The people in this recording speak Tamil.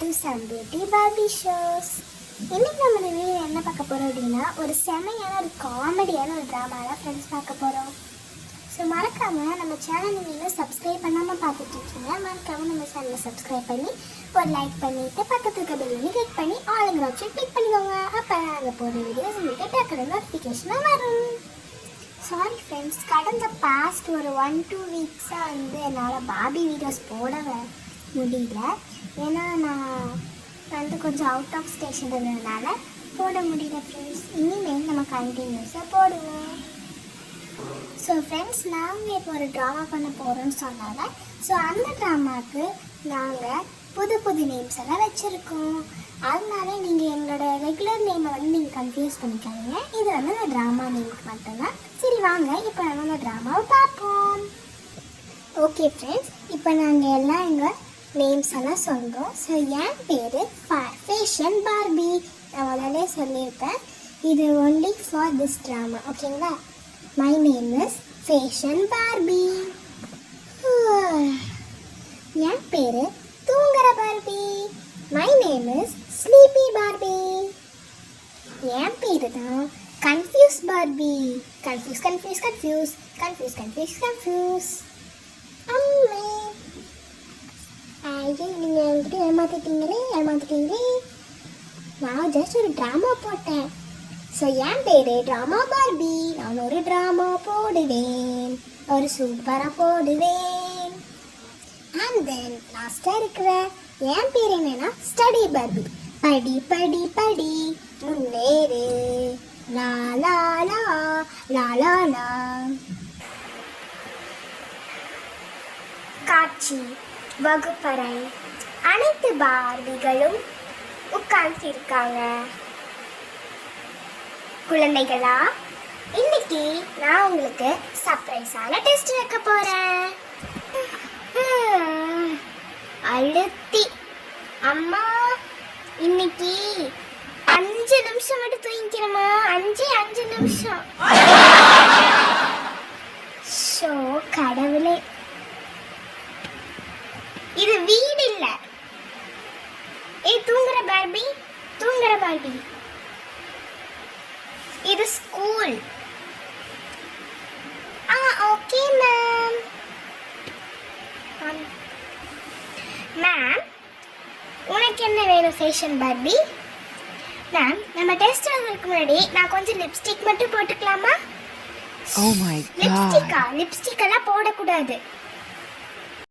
to some beauty Barbie shows. இன்னைக்கு நம்ம இந்த வீடியோ என்ன பார்க்க போறோம் அப்படின்னா ஒரு செமையான ஒரு காமெடியான ஒரு ட்ராமா தான் ஃப்ரெண்ட்ஸ் பார்க்க போறோம். ஸோ மறக்காம நம்ம சேனல் நீங்கள் சப்ஸ்கிரைப் பண்ணாமல் பார்த்துட்டு இருக்கீங்க. மறக்காம நம்ம சேனலை சப்ஸ்கிரைப் பண்ணி ஒரு லைக் பண்ணிட்டு பக்கத்துல இருக்க பெல் பண்ணி கிளிக் பண்ணி ஆளுங்கிற ஆப்ஷன் கிளிக் பண்ணிக்கோங்க. அப்போ நாங்கள் போடுற வீடியோஸ் உங்களுக்கு டக்குனு நோட்டிஃபிகேஷனாக வரும். சாரி ஃப்ரெண்ட்ஸ், கடந்த பாஸ்ட் ஒரு 1-2 வீக்ஸாக என்னால் பார்பி வீடியோஸ் போட முடியல. ஏன்னா நான் கொஞ்சம் அவுட் ஆஃப் ஸ்டேஷன் இருந்ததுனால போட முடியல ஃப்ரெண்ட்ஸ். இனிமேல் நம்ம கண்டினியூஸாக போடுவோம். ஸோ ஃப்ரெண்ட்ஸ், நாங்கள் இப்போ ஒரு ட்ராமா பண்ண போகிறோம்னு சொன்னாங்க. ஸோ அந்த ட்ராமாவுக்கு நாங்கள் புது புது நேம்ஸ் எல்லாம் வச்சுருக்கோம். அதனால நீங்கள் எங்களோட ரெகுலர் நேமை நீங்கள் கன்ஃபியூஸ் பண்ணிக்காதீங்க. இது அந்த ட்ராமா நேமுக்கு மட்டும்தான். சரி வாங்க இப்போ நம்ம அந்த ட்ராமாவை பார்ப்போம். ஓகே ஃப்ரெண்ட்ஸ், இப்போ நாங்கள் எல்லாம் எங்கள் நேம்ஸ் எல்லாம் சொல்கிறோம். ஸோ என் பேர் ஃபேஷன் பார்பி. நான் முதல்ல சொல்லியிருப்பேன், இது ஒன்லி ஃபார் திஸ் ட்ராமா, ஓகேங்களா? My name is fashion Barbie. என் பேர் தூங்குற Barbie. My name is sleepy Barbie. என் பேர் தான் confuse Barbie. Confuse confuse confuse confuse confuse confuse. அம்மே ஐயோ, நீங்கள் என்கிட்ட ஏமாத்திட்டீங்களே. நான் ஜஸ்ட் ஒரு ட்ராமா போட்டேன். ஸோ என் பேர் ட்ராமா பார்பி. நான் ஒரு ட்ராமா போடுவேன், ஒரு சூப்பராக போடுவேன். அண்ட் தென் லாஸ்ட்டாக இருக்கிற என் பேர் என்னன்னா ஸ்டடி பார்பி. படி படி படி முன்னேறு, லா லா லா லா லா லா. காட்சி வகுப்பறை. அனைத்து பார்பிகளும் உட்கார்ந்திருக்காங்க. குழந்தைகளா, இன்னைக்கு நான் உங்களுக்கு சர்ப்ரைஸான டெஸ்ட் வைக்க போறேன். அழுத்தி அம்மா, இன்னைக்கு 5 நிமிஷம் மட்டும் தூங்கிக்கிறமா. 5 நிமிஷம். ஷோ கடவுளே, இது வீடு இல்ல. தூங்குற பார்பி, தூங்குற பார்பி. இது ஸ்கூல். Okay ma'am. மேம், உனக்கு என்ன வேணும் ஃபேஷன் பார்பி? மேம், நம்ம டெஸ்ட் வரதுக்கு முன்னாடி நான் கொஞ்சம் லிப்ஸ்டிக் மட்டும் போட்டுக்கலாமா? Oh my god. லிப்ஸ்டிக் எல்லாம் போடக்கூடாது.